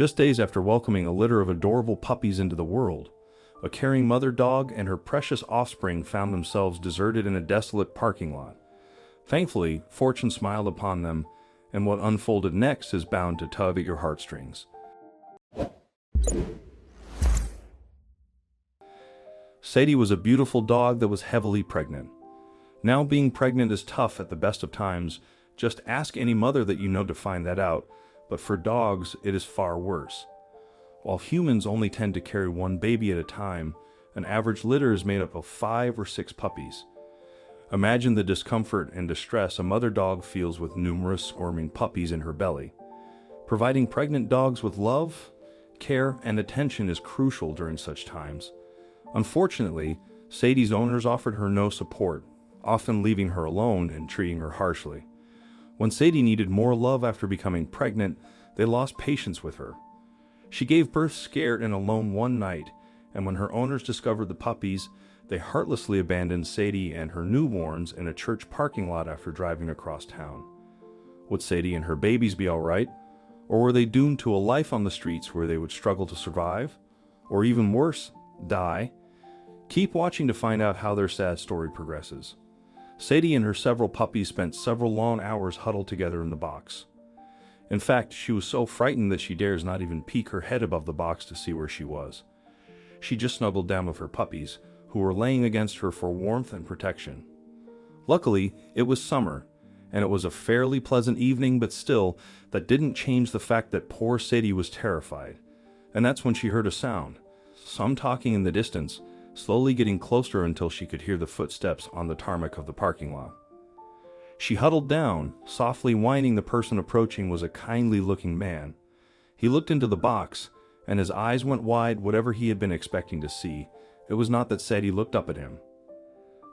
Just days after welcoming a litter of adorable puppies into the world, a caring mother dog and her precious offspring found themselves deserted in a desolate parking lot. Thankfully, fortune smiled upon them, and what unfolded next is bound to tug at your heartstrings. Sadie was a beautiful dog that was heavily pregnant. Now, being pregnant is tough at the best of times. Just ask any mother that you know to find that out, but for dogs, it is far worse. While humans only tend to carry one baby at a time, an average litter is made up of 5 or 6 puppies. Imagine the discomfort and distress a mother dog feels with numerous squirming puppies in her belly. Providing pregnant dogs with love, care, and attention is crucial during such times. Unfortunately, Sadie's owners offered her no support, often leaving her alone and treating her harshly. When Sadie needed more love after becoming pregnant, they lost patience with her. She gave birth scared and alone one night, and when her owners discovered the puppies, they heartlessly abandoned Sadie and her newborns in a church parking lot after driving across town. Would Sadie and her babies be all right? Or were they doomed to a life on the streets where they would struggle to survive? Or even worse, die? Keep watching to find out how their sad story progresses. Sadie and her several puppies spent several long hours huddled together in the box. In fact, she was so frightened that she dares not even peek her head above the box to see where she was. She just snuggled down with her puppies, who were laying against her for warmth and protection. Luckily, it was summer, and it was a fairly pleasant evening, but still, that didn't change the fact that poor Sadie was terrified. And that's when she heard a sound, some talking in the distance, slowly getting closer until she could hear the footsteps on the tarmac of the parking lot. She huddled down, softly whining. The person approaching was a kindly-looking man. He looked into the box, and his eyes went wide. Whatever he had been expecting to see, it was not that Sadie looked up at him.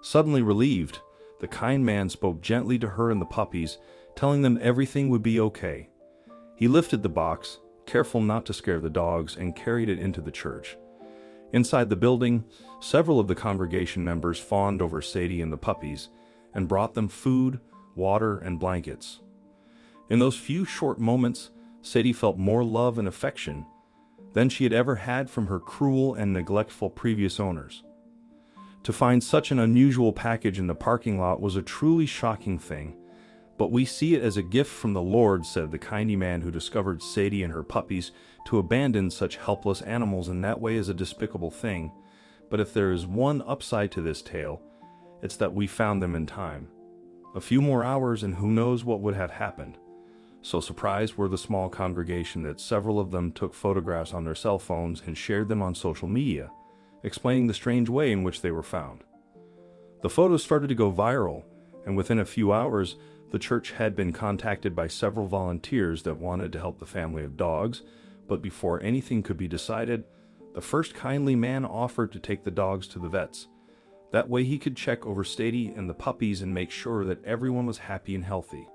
Suddenly relieved, the kind man spoke gently to her and the puppies, telling them everything would be okay. He lifted the box, careful not to scare the dogs, and carried it into the church. Inside the building, several of the congregation members fawned over Sadie and the puppies and brought them food, water, and blankets. In those few short moments, Sadie felt more love and affection than she had ever had from her cruel and neglectful previous owners. To find such an unusual package in the parking lot was a truly shocking thing, but we see it as a gift from the Lord, said the kindly man who discovered Sadie and her puppies. To abandon such helpless animals in that way is a despicable thing, but if there is one upside to this tale, it's that we found them in time. A few more hours and who knows what would have happened. So surprised were the small congregation that several of them took photographs on their cell phones and shared them on social media, explaining the strange way in which they were found. The photos started to go viral, and within a few hours, the church had been contacted by several volunteers that wanted to help the family of dogs, but before anything could be decided, the first kindly man offered to take the dogs to the vets. That way he could check over Sadie and the puppies and make sure that everyone was happy and healthy.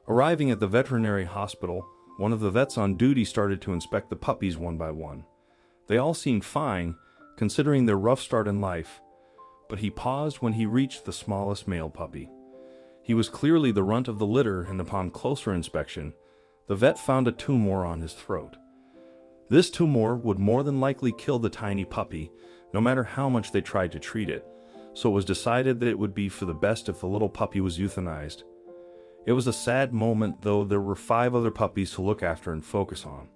Arriving at the veterinary hospital, one of the vets on duty started to inspect the puppies one by one. They all seemed fine, considering their rough start in life, but he paused when he reached the smallest male puppy. He was clearly the runt of the litter, and upon closer inspection, the vet found a tumor on his throat. This tumor would more than likely kill the tiny puppy, no matter how much they tried to treat it, so it was decided that it would be for the best if the little puppy was euthanized. It was a sad moment, though there were 5 other puppies to look after and focus on.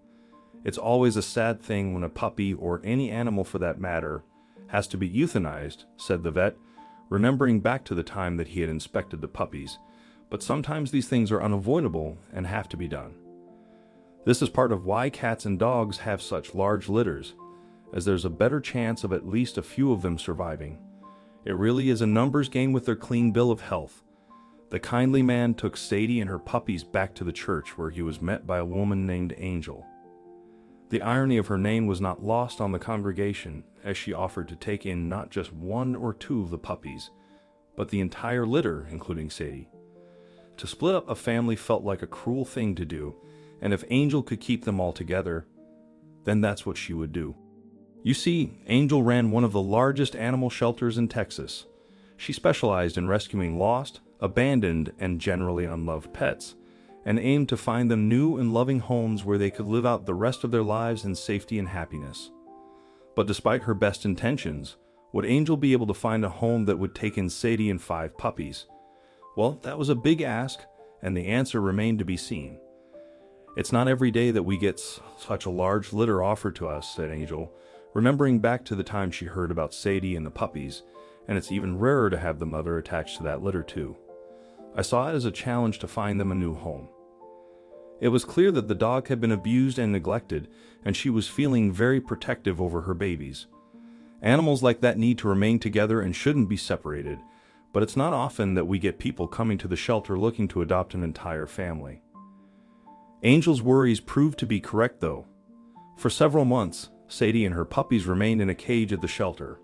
It's always a sad thing when a puppy, or any animal for that matter, has to be euthanized, said the vet, remembering back to the time that he had inspected the puppies, but sometimes these things are unavoidable and have to be done. This is part of why cats and dogs have such large litters, as there's a better chance of at least a few of them surviving. It really is a numbers game with their clean bill of health. The kindly man took Sadie and her puppies back to the church, where he was met by a woman named Angel. The irony of her name was not lost on the congregation, as she offered to take in not just 1 or 2 of the puppies, but the entire litter, including Sadie. To split up a family felt like a cruel thing to do, and if Angel could keep them all together, then that's what she would do. You see, Angel ran one of the largest animal shelters in Texas. She specialized in rescuing lost, abandoned, and generally unloved pets, and aimed to find them new and loving homes where they could live out the rest of their lives in safety and happiness. But despite her best intentions, would Angel be able to find a home that would take in Sadie and 5 puppies? Well, that was a big ask, and the answer remained to be seen. "It's not every day that we get such a large litter offered to us," said Angel, remembering back to the time she heard about Sadie and the puppies, "and it's even rarer to have the mother attached to that litter too. I saw it as a challenge to find them a new home." It was clear that the dog had been abused and neglected, and she was feeling very protective over her babies. Animals like that need to remain together and shouldn't be separated, but it's not often that we get people coming to the shelter looking to adopt an entire family. Angel's worries proved to be correct though. For several months, Sadie and her puppies remained in a cage at the shelter.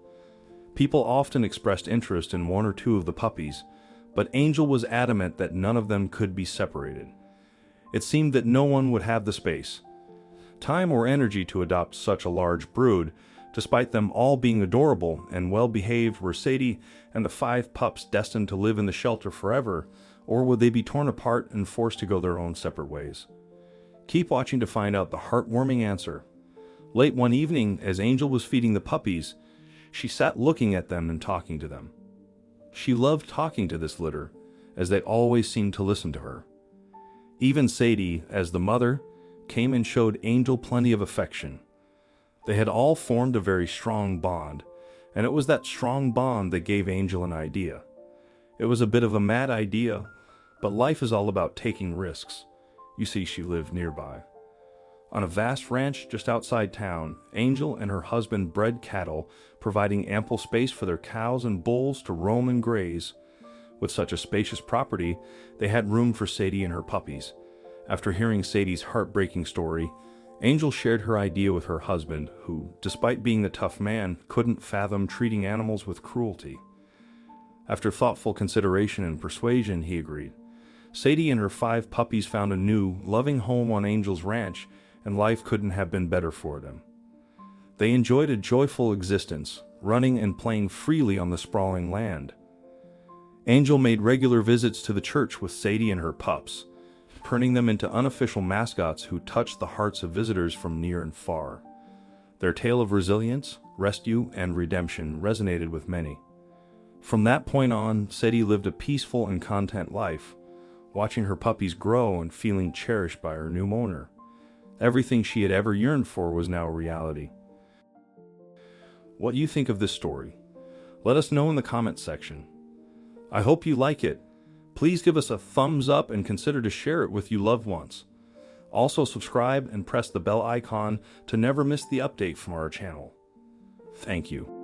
People often expressed interest in 1 or 2 of the puppies, but Angel was adamant that none of them could be separated. It seemed that no one would have the space, time or energy to adopt such a large brood. Despite them all being adorable and well-behaved, were Sadie and the 5 pups destined to live in the shelter forever, or would they be torn apart and forced to go their own separate ways? Keep watching to find out the heartwarming answer. Late one evening, as Angel was feeding the puppies, she sat looking at them and talking to them. She loved talking to this litter, as they always seemed to listen to her. Even Sadie, as the mother, came and showed Angel plenty of affection. They had all formed a very strong bond, and it was that strong bond that gave Angel an idea. It was a bit of a mad idea, but life is all about taking risks. You see, she lived nearby. On a vast ranch just outside town, Angel and her husband bred cattle, providing ample space for their cows and bulls to roam and graze. With such a spacious property, they had room for Sadie and her puppies. After hearing Sadie's heartbreaking story, Angel shared her idea with her husband, who, despite being a tough man, couldn't fathom treating animals with cruelty. After thoughtful consideration and persuasion, he agreed. Sadie and her 5 puppies found a new, loving home on Angel's ranch, and life couldn't have been better for them. They enjoyed a joyful existence, running and playing freely on the sprawling land. Angel made regular visits to the church with Sadie and her pups, turning them into unofficial mascots who touched the hearts of visitors from near and far. Their tale of resilience, rescue, and redemption resonated with many. From that point on, Sadie lived a peaceful and content life, watching her puppies grow and feeling cherished by her new owner. Everything she had ever yearned for was now a reality. What do you think of this story? Let us know in the comments section. I hope you like it. Please give us a thumbs up and consider to share it with your loved ones. Also subscribe and press the bell icon to never miss the update from our channel. Thank you.